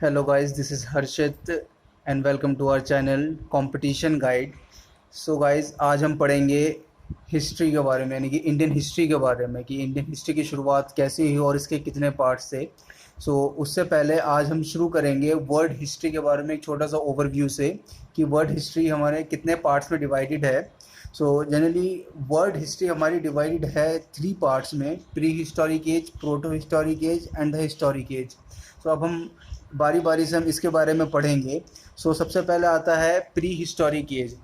Hello guys, this is Harshit and welcome to our channel competition guide. So guys, आज हम पढ़ेंगे history के बारे में, यानी कि इंडियन हिस्ट्री के बारे में, कि इंडियन हिस्ट्री की शुरुआत कैसे हुई और इसके कितने पार्ट्स थे। उससे पहले आज हम शुरू करेंगे वर्ल्ड हिस्ट्री के बारे में एक छोटा सा ओवरव्यू से, कि वर्ल्ड हिस्ट्री हमारे कितने पार्ट्स में डिवाइडेड है। जनरली वर्ल्ड हिस्ट्री हमारी डिवाइडेड है 3 पार्ट्स में: prehistoric age, protohistoric age and the historic age. अब हम बारी बारी से हम इसके बारे में पढ़ेंगे। सबसे पहले आता है प्री हिस्टोरिक एज।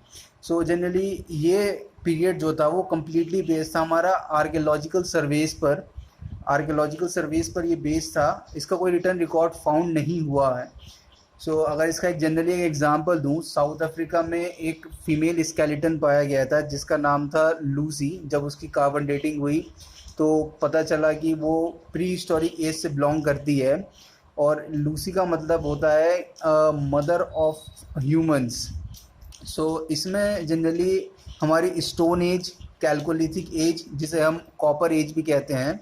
जनरली ये पीरियड जो था वो कम्प्लीटली बेस्ड था हमारा आर्कियोलॉजिकल सर्वेस पर ये बेस्ड था। इसका कोई रिटर्न रिकॉर्ड फाउंड नहीं हुआ है। अगर इसका एक जनरली एक एग्जांपल दूं, साउथ अफ्रीका में एक फीमेल स्केलेटन पाया गया था जिसका नाम था लूसी। जब उसकी कार्बन डेटिंग हुई तो पता चला कि वो प्री हिस्टोरिक एज से बिलोंग करती है, और लूसी का मतलब होता है मदर ऑफ ह्यूमंस। इसमें जनरली हमारी स्टोन एज, कैल्कोलिथिक एज जिसे हम कॉपर एज भी कहते हैं,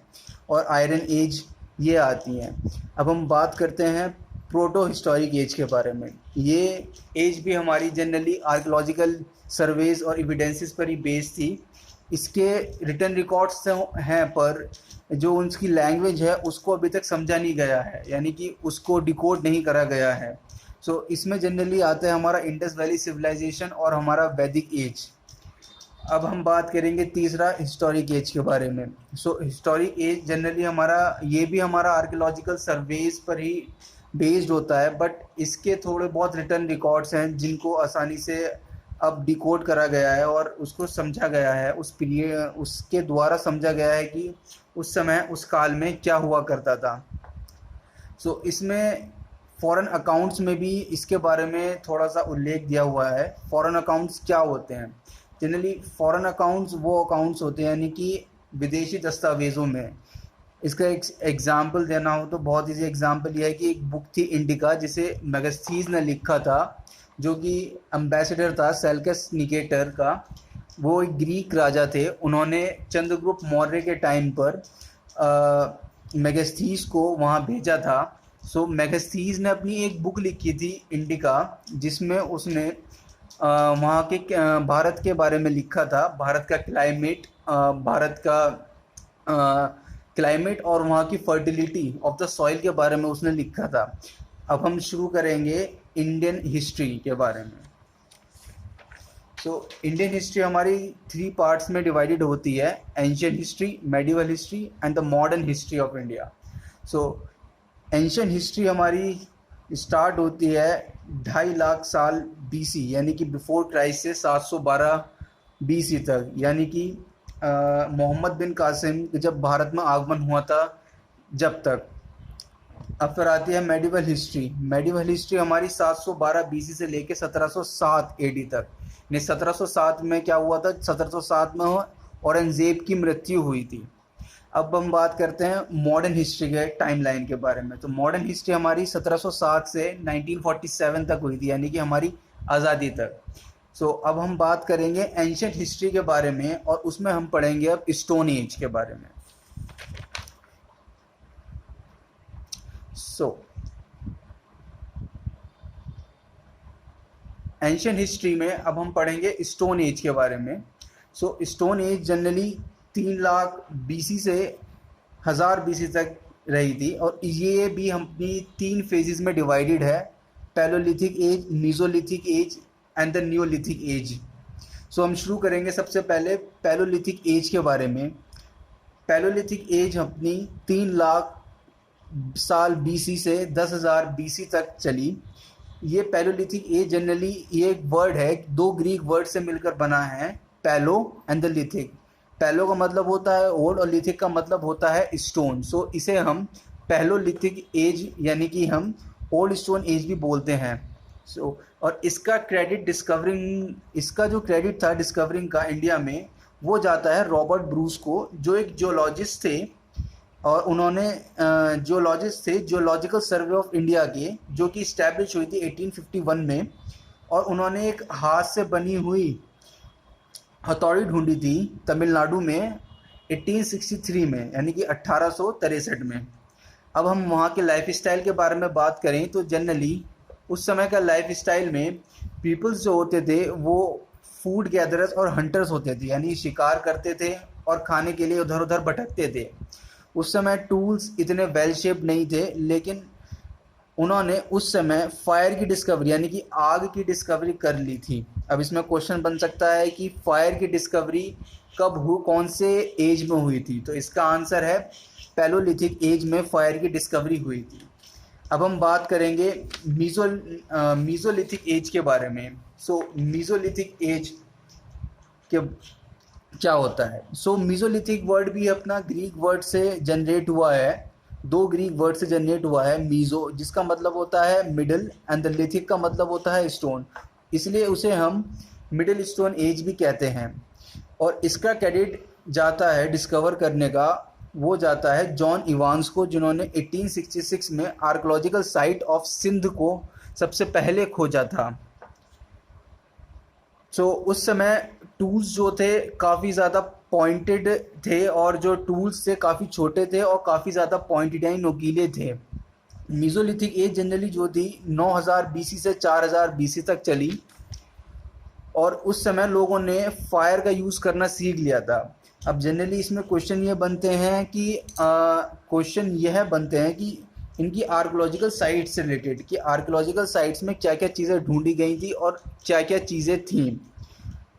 और आयरन एज ये आती हैं। अब हम बात करते हैं प्रोटो हिस्टोरिक एज के बारे में। ये एज भी हमारी जनरली आर्कियोलॉजिकल सर्वेज और एविडेंसेस पर ही बेस्ड थी। इसके रिटर्न रिकॉर्ड्स तो हैं, पर जो उनकी लैंग्वेज है उसको अभी तक समझा नहीं गया है, यानी कि उसको डिकोड नहीं करा गया है। इसमें जनरली आता है हमारा इंडस वैली सिविलाइजेशन और हमारा वैदिक एज। अब हम बात करेंगे तीसरा हिस्टोरिक एज के बारे में। हिस्टोरिक एज जनरली हमारा ये भी हमारा आर्कियोलॉजिकल सर्वेज पर ही बेस्ड होता है, बट इसके थोड़े बहुत रिटर्न रिकॉर्ड्स हैं जिनको आसानी से अब डिकोड करा गया है और उसको समझा गया है, उस पीरियड उसके द्वारा समझा गया है कि उस समय उस काल में क्या हुआ करता था। इसमें फॉरेन अकाउंट्स में भी इसके बारे में थोड़ा सा उल्लेख दिया हुआ है। फॉरेन अकाउंट्स क्या होते हैं? जनरली फॉरेन अकाउंट्स वो अकाउंट्स होते हैं यानी कि विदेशी दस्तावेज़ों में। इसका एक एग्जाम्पल देना हो तो बहुत ईजी एग्जाम्पल यह है कि एक बुक थी इंडिका जिसे मेगास्थीज ने लिखा था, जो कि एम्बेसडर था सेल्कस निकेटर का। वो एक ग्रीक राजा थे। उन्होंने चंद्रगुप्त मौर्य के टाइम पर मेगास्थीज को वहाँ भेजा था। मेगास्थीज ने अपनी एक बुक लिखी थी इंडिका, जिसमें उसने वहाँ के भारत के बारे में लिखा था। भारत का क्लाइमेट, भारत का क्लाइमेट और वहाँ की फर्टिलिटी ऑफ द सॉइल के बारे में उसने लिखा था। अब हम शुरू करेंगे इंडियन हिस्ट्री के बारे में। इंडियन हिस्ट्री हमारी 3 पार्ट्स में डिवाइडेड होती है: ancient history, medieval history and the modern history of India. Ancient history हमारी स्टार्ट होती है 2.5 लाख साल बीसी, यानी कि बिफोर क्राइस्ट से 712 बीसी तक, यानी कि मोहम्मद बिन कासिम जब भारत में आगमन हुआ था जब तक। अब फिर आती है मेडिवल हिस्ट्री। मेडिवल हिस्ट्री हमारी 712 बीसी से लेकर 1707 एडी तक। 1707 में क्या हुआ था? 1707 में औरंगजेब की मृत्यु हुई थी। अब हम बात करते हैं मॉडर्न हिस्ट्री के टाइमलाइन के बारे में। मॉडर्न हिस्ट्री हमारी 1707 से 1947 तक हुई थी, यानी कि हमारी आज़ादी तक। अब हम बात करेंगे एंशियंट हिस्ट्री के बारे में, और उसमें हम पढ़ेंगे अब स्टोन एज के बारे में। एंशियंट हिस्ट्री में अब हम पढ़ेंगे स्टोन एज के बारे में। Stone age generally 3 lakh BC से 1000 बीसी तक रही थी, और ये भी अपनी 3 फेजेस में डिवाइडेड है: palaeolithic age, mesolithic age and the neolithic age. हम शुरू करेंगे सबसे पहले पैलोलिथिक एज के बारे में। पैलोलिथिक एज अपनी 3 लाख साल बीसी से 10,000 बीसी तक चली। ये पैलोलिथिक एज जनरली ये एक वर्ड है, 2 ग्रीक वर्ड से मिलकर बना है, पैलो एंड द लिथिक। पैलो का मतलब होता है ओल्ड और लिथिक का मतलब होता है स्टोन। इसे हम पैलोलिथिक एज यानी कि हम ओल्ड स्टोन एज भी बोलते हैं। और इसका जो क्रेडिट था डिस्कवरिंग का इंडिया में, वो जाता है रॉबर्ट ब्रूस को, जो एक जियोलॉजिस्ट थे। और उन्होंने जियोलॉजिकल सर्वे ऑफ इंडिया के, जो कि इस्टेब्लिश हुई थी 1851 में, और उन्होंने एक हाथ से बनी हुई हथौड़ी ढूंढी थी तमिलनाडु में 1863 में, यानी कि 1863 में। अब हम वहाँ के लाइफ स्टाइल के बारे में बात करें तो जनरली उस समय का लाइफ स्टाइल में पीपल्स जो होते थे वो फूड गैदरर्स और हंटर्स होते थे, यानी शिकार करते थे और खाने के लिए उधर उधर भटकते थे। उस समय टूल्स इतने वेल शेप्ड नहीं थे, लेकिन उन्होंने उस समय फायर की डिस्कवरी यानी कि आग की डिस्कवरी कर ली थी। अब इसमें क्वेश्चन बन सकता है कि फायर की डिस्कवरी कब हुई, कौन से एज में हुई थी? तो इसका आंसर है पैलोलिथिक एज में फायर की डिस्कवरी हुई थी। अब हम बात करेंगे मीजोलिथिक एज के बारे में। मीजोलिथिक एज के क्या होता है? मीजोलिथिक वर्ड भी अपना ग्रीक वर्ड से जनरेट हुआ है, दो ग्रीक वर्ड से जनरेट हुआ है। मीजो जिसका मतलब होता है मिडल एंड द लिथिक का मतलब होता है स्टोन, इसलिए उसे हम मिडिल स्टोन एज भी कहते हैं। और इसका क्रेडिट जाता है डिस्कवर करने का, वो जाता है जॉन इवांस को, जिन्होंने 1866 में आर्कोलॉजिकल साइट ऑफ सिंध को सबसे पहले खोजा था। उस समय टूल्स जो थे काफ़ी ज़्यादा पॉइंटेड थे और जो टूल्स थे काफ़ी छोटे थे और काफ़ी ज़्यादा पॉइंटेड यानी नोकीले थे। मीजोलिथिक एज जनरली जो थी 9000 बीसी से 4000 बीसी तक चली और उस समय लोगों ने फायर का यूज़ करना सीख लिया था। अब जनरली इसमें क्वेश्चन ये बनते हैं कि इनकी आर्कोलॉजिकल साइट से रिलेटेड कि आर्कोलॉजिकल साइट्स में क्या क्या चीज़ें ढूंढी गई थी और क्या क्या चीज़ें थीं।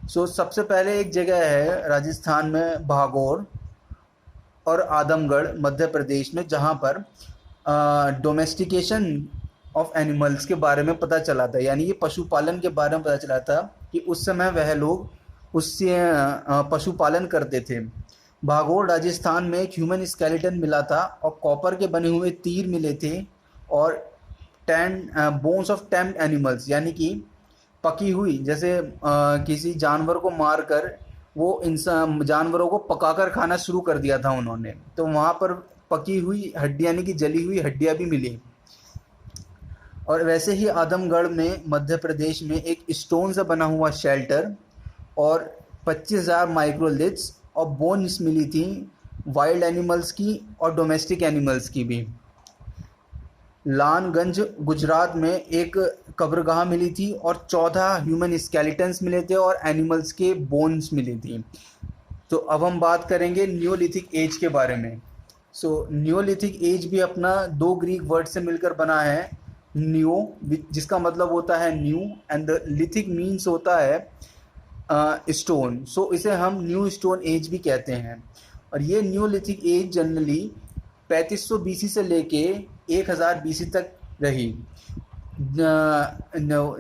सबसे पहले एक जगह है राजस्थान में भागौर और आदमगढ़ मध्य प्रदेश में, जहाँ पर डोमेस्टिकेशन ऑफ एनिमल्स के बारे में पता चला था, यानी ये पशुपालन के बारे में पता चला था कि उस समय वह लोग उससे पशुपालन करते थे। भागौर राजस्थान में एक ह्यूमन स्केलेटन मिला था और कॉपर के बने हुए तीर मिले थे और बोन्स ऑफ टैम्ड एनिमल्स, यानी कि पकी हुई, जैसे किसी जानवर को मारकर वो इंसान जानवरों को पकाकर खाना शुरू कर दिया था उन्होंने, तो वहाँ पर पकी हुई हड्डियाँ यानी कि जली हुई हड्डियाँ भी मिली। और वैसे ही आदमगढ़ में मध्य प्रदेश में एक स्टोन से बना हुआ शेल्टर और 25,000 माइक्रोलिथ्स और बोन्स मिली थी वाइल्ड एनिमल्स की और डोमेस्टिक एनिमल्स की भी। लानगंज गुजरात में एक कब्रगाह मिली थी और 14 ह्यूमन स्केलेटन्स मिले थे और एनिमल्स के बोन्स मिली थी। तो अब हम बात करेंगे न्यूलिथिक एज के बारे में। न्यूलिथिक एज भी अपना दो ग्रीक वर्ड से मिलकर बना है, न्यू जिसका मतलब होता है new and the lithic means होता है स्टोन। इसे हम न्यू स्टोन एज भी कहते हैं। और ये न्यूलिथिक एज जनरली 3500 बीसी से लेके 1000 बीसी तक रही।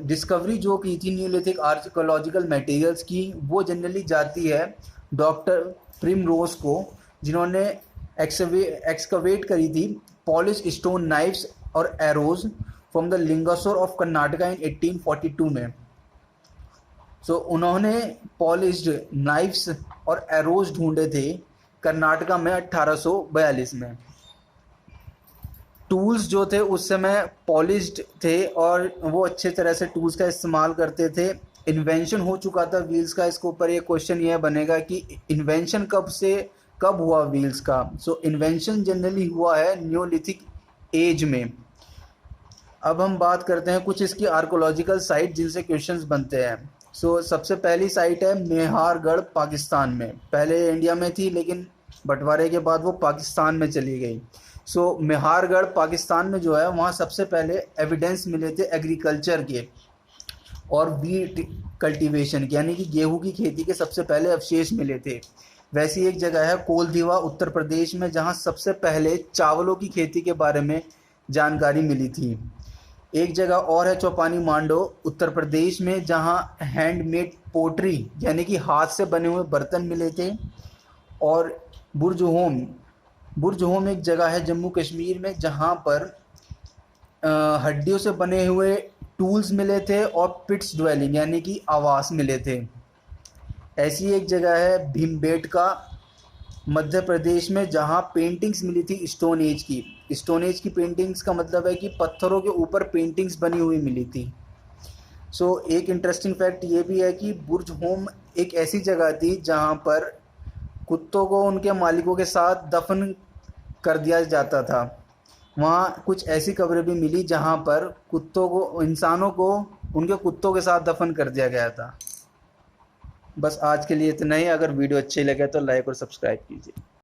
डिस्कवरी जो की थी न्यूलिथिक आर्कियोलॉजिकल मटेरियल्स की, वो जनरली जाती है डॉक्टर प्रिमरोज को, जिन्होंने एक्सकवेट करी थी पॉलिश स्टोन नाइफ्स और arrows from the Lingsugur of Karnataka in 1842 में। उन्होंने पॉलिश्ड नाइफ्स और एरोज ढूंढे थे कर्नाटका में 1842 में। टूल्स जो थे उस समय पॉलिश्ड थे और वो अच्छे तरह से टूल्स का इस्तेमाल करते थे। इन्वेंशन हो चुका था व्हील्स का। इसके ऊपर एक क्वेश्चन यह बनेगा कि इन्वेंशन कब हुआ व्हील्स का? इन्वेंशन जनरली हुआ है न्यूलिथिक एज में। अब हम बात करते हैं कुछ इसकी आर्कोलॉजिकल साइट जिनसे क्वेश्चंस बनते हैं। सबसे पहली साइट है मेहरगढ़ पाकिस्तान में। पहले इंडिया में थी लेकिन बंटवारे के बाद वो पाकिस्तान में चली गई। मेहरगढ़ पाकिस्तान में जो है वहाँ सबसे पहले एविडेंस मिले थे एग्रीकल्चर के और वीट कल्टीवेशन के, यानी कि गेहूं की खेती के सबसे पहले अवशेष मिले थे। वैसी एक जगह है कोलधीवा उत्तर प्रदेश में, जहाँ सबसे पहले चावलों की खेती के बारे में जानकारी मिली थी। एक जगह और है चौपानी मांडो उत्तर प्रदेश में, जहाँ हैंडमेड पोट्री यानी कि हाथ से बने हुए बर्तन मिले थे। और बुर्ज होम एक जगह है जम्मू कश्मीर में, जहाँ पर हड्डियों से बने हुए टूल्स मिले थे और पिट्स ड्वेलिंग यानी कि आवास मिले थे। ऐसी एक जगह है भीमबेटका मध्य प्रदेश में, जहाँ पेंटिंग्स मिली थी स्टोन एज की। स्टोन एज की पेंटिंग्स का मतलब है कि पत्थरों के ऊपर पेंटिंग्स बनी हुई मिली थी। एक इंटरेस्टिंग फैक्ट ये भी है कि बुर्ज होम एक ऐसी जगह थी जहाँ पर कुत्तों को उनके मालिकों के साथ दफन कर दिया जाता था। वहाँ कुछ ऐसी कब्रें भी मिली जहाँ पर कुत्तों को, इंसानों को उनके कुत्तों के साथ दफन कर दिया गया था। बस आज के लिए इतना ही। अगर वीडियो अच्छी लगे तो लाइक और सब्सक्राइब कीजिए।